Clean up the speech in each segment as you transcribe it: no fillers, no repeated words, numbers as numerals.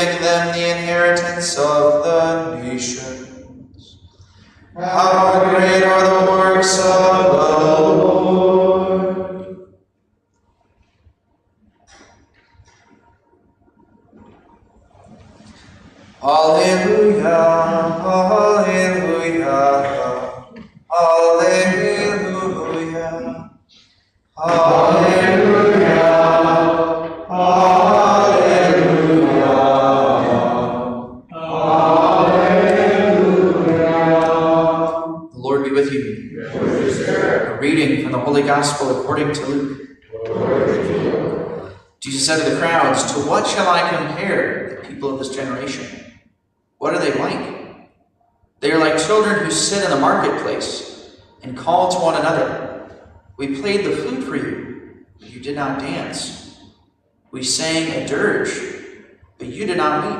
giving them the inheritance of the nations. How great are the works of the Lord! Alleluia, alleluia, alleluia, alleluia, alleluia, alleluia. The Lord be with you. A reading from the Holy Gospel according to Luke. Jesus said to the crowds, "To what shall I compare the people of this generation? What are they like? They are like children who sit in the marketplace and call to one another. We played the flute for you, but you did not dance. We sang a dirge, but you did not weep.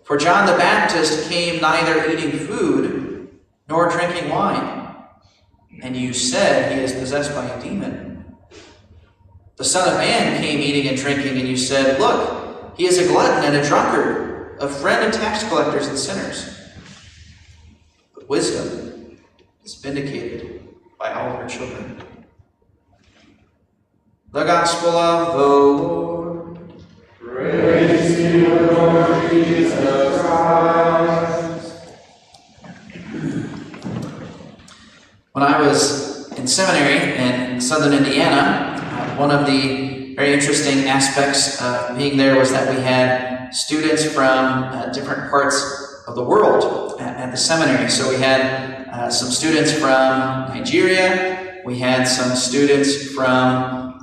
For John the Baptist came neither eating food nor drinking wine, and you said he is possessed by a demon. The Son of Man came eating and drinking, and you said, look, he is a glutton and a drunkard, a friend of tax collectors and sinners. But wisdom is vindicated by all her children." The Gospel of the Lord. Praise to you, Lord Jesus Christ. When I was in seminary in southern Indiana, one of the very interesting aspects of being there was that we had students from different parts of the world at the seminary. So we had some students from Nigeria, we had some students from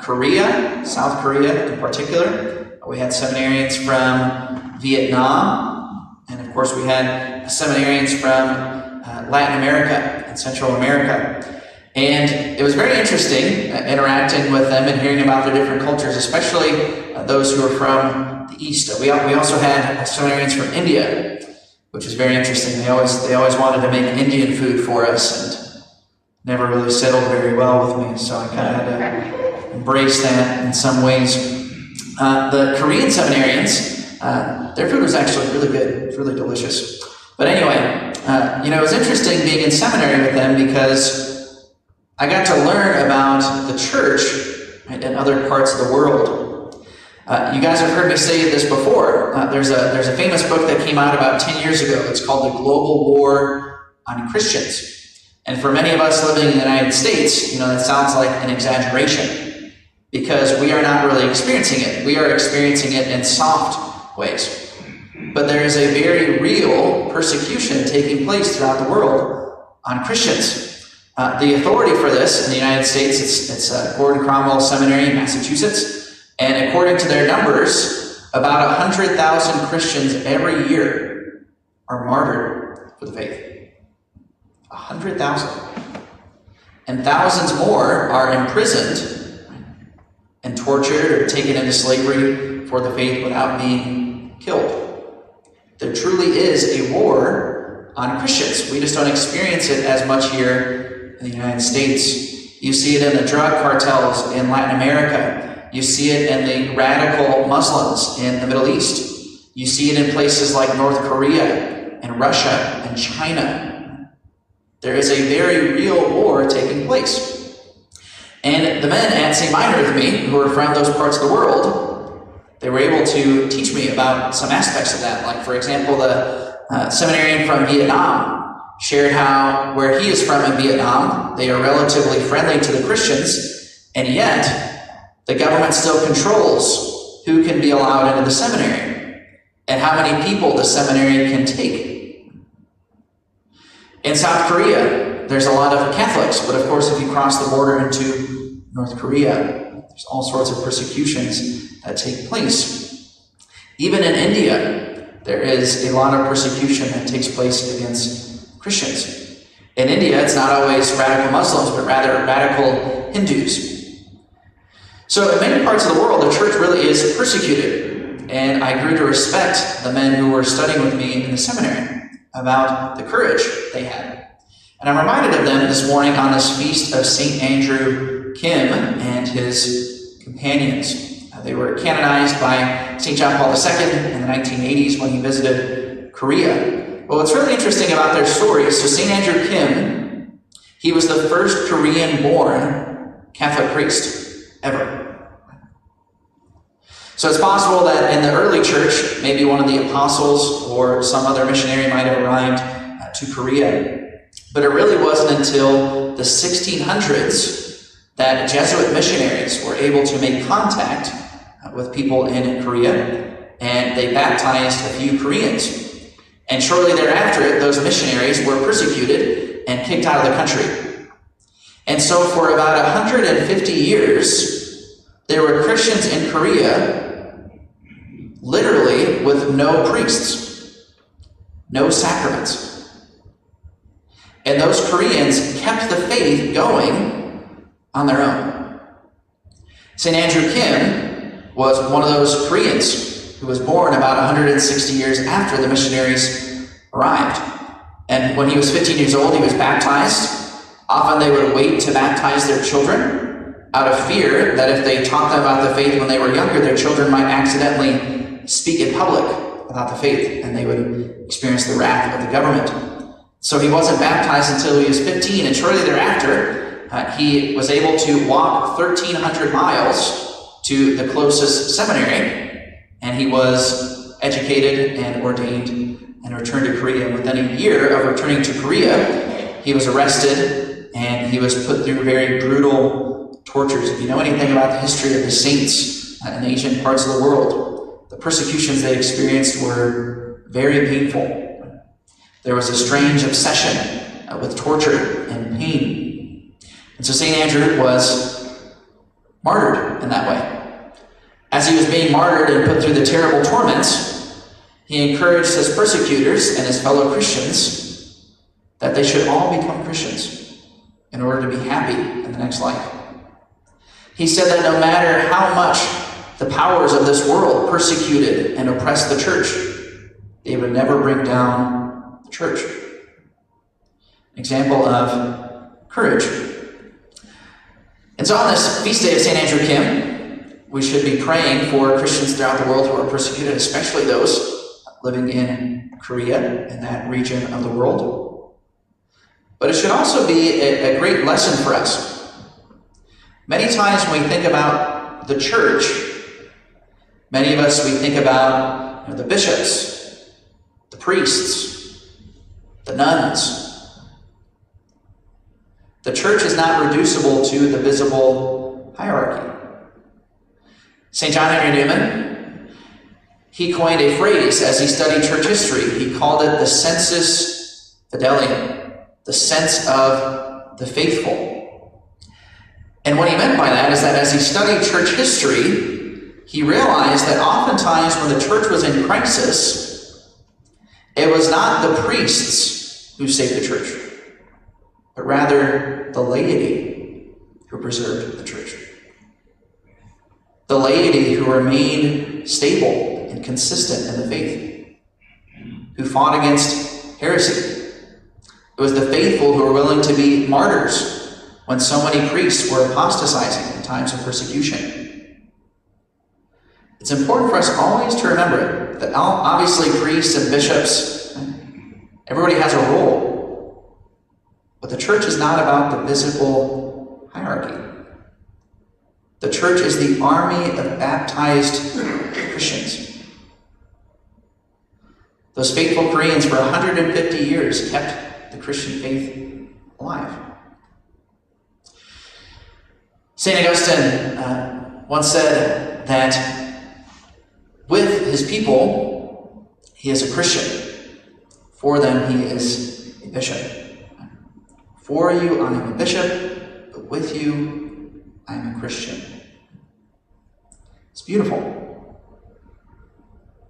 Korea, South Korea in particular, we had seminarians from Vietnam, and of course we had seminarians from Latin America and Central America. And it was very interesting interacting with them and hearing about their different cultures, especially those who are from the East. We also had seminarians from India, which is very interesting. They always wanted to make Indian food for us and never really settled very well with me, so I kind of had to embrace that in some ways. The Korean seminarians, their food was actually really good. It was really delicious. But anyway, it was interesting being in seminary with them because I got to learn about the church in other parts of the world. You guys have heard me say this before. There's a famous book that came out about 10 years ago. It's called The Global War on Christians. And for many of us living in the United States, that sounds like an exaggeration because we are not really experiencing it. We are experiencing it in soft ways. But there is a very real persecution taking place throughout the world on Christians. The authority for this in the United States, it's Gordon Cromwell Seminary in Massachusetts. And according to their numbers, about 100,000 Christians every year are martyred for the faith. 100,000. And thousands more are imprisoned and tortured or taken into slavery for the faith without being killed. There truly is a war on Christians. We just don't experience it as much here in the United States. You see it in the drug cartels in Latin America. You see it in the radical Muslims in the Middle East. You see it in places like North Korea and Russia and China. There is a very real war taking place. And the men at St. Minor with me, who are from those parts of the world, they were able to teach me about some aspects of that. Like, for example, the seminarian from Vietnam shared how, where he is from in Vietnam, they are relatively friendly to the Christians, and yet the government still controls who can be allowed into the seminary and how many people the seminary can take. In South Korea, there's a lot of Catholics, but of course if you cross the border into North Korea, there's all sorts of persecutions that take place. Even in India, there is a lot of persecution that takes place against Christians. In India, it's not always radical Muslims, but rather radical Hindus. So in many parts of the world, the church really is persecuted. And I grew to respect the men who were studying with me in the seminary about the courage they had. And I'm reminded of them this morning on this feast of St. Andrew Kim and his companions. They were canonized by St. John Paul II in the 1980s when he visited Korea. Well, what's really interesting about their story, so St. Andrew Kim, he was the first Korean-born Catholic priest ever. So it's possible that in the early church, maybe one of the apostles or some other missionary might have arrived to Korea. But it really wasn't until the 1600s that Jesuit missionaries were able to make contact with people in Korea, and they baptized a few Koreans. And shortly thereafter, those missionaries were persecuted and kicked out of the country. And so for about 150 years, there were Christians in Korea literally with no priests, no sacraments. And those Koreans kept the faith going on their own. St. Andrew Kim was one of those Koreans who was born about 160 years after the missionaries arrived. And when he was 15 years old, he was baptized. Often they would wait to baptize their children out of fear that if they taught them about the faith when they were younger, their children might accidentally speak in public about the faith, and they would experience the wrath of the government. So he wasn't baptized until he was 15, and shortly thereafter, he was able to walk 1,300 miles to the closest seminary, and he was educated and ordained and returned to Korea. And within a year of returning to Korea, he was arrested, and he was put through very brutal tortures. If you know anything about the history of the saints in Asian parts of the world, the persecutions they experienced were very painful. There was a strange obsession with torture and pain. And so St. Andrew was martyred in that way. As he was being martyred and put through the terrible torments, he encouraged his persecutors and his fellow Christians that they should all become Christians in order to be happy in the next life. He said that no matter how much the powers of this world persecuted and oppressed the church, they would never bring down the church. An example of courage. And so on this feast day of St. Andrew Kim, we should be praying for Christians throughout the world who are persecuted, especially those living in Korea and that region of the world. But it should also be a great lesson for us. Many times when we think about the church, many of us, we think about the bishops, the priests, the nuns. The church is not reducible to the visible hierarchy. St. John Henry Newman, he coined a phrase as he studied church history. He called it the sensus fidelium, the sense of the faithful. And what he meant by that is that as he studied church history, he realized that oftentimes when the church was in crisis, it was not the priests who saved the church, but rather the laity who preserved the church. The laity who remained stable and consistent in the faith, who fought against heresy. It was the faithful who were willing to be martyrs when so many priests were apostatizing in times of persecution. It's important for us always to remember that obviously priests and bishops, everybody has a role. But the church is not about the visible hierarchy. The church is the army of baptized Christians. Those faithful Koreans for 150 years kept the Christian faith alive. St. Augustine once said that with his people, he is a Christian. For them, he is a bishop. For you, I am a bishop, but with you, I am a Christian. It's beautiful.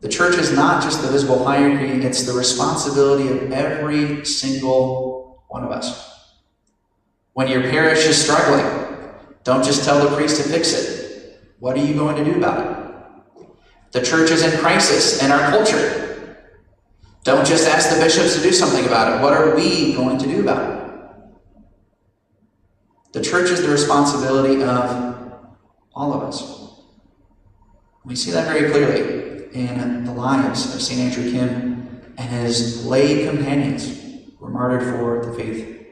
The church is not just the visible hierarchy, it's the responsibility of every single one of us. When your parish is struggling, don't just tell the priest to fix it. What are you going to do about it? The church is in crisis in our culture. Don't just ask the bishops to do something about it. What are we going to do about it? The church is the responsibility of all of us. We see that very clearly in the lives of St. Andrew Kim and his lay companions who were martyred for the faith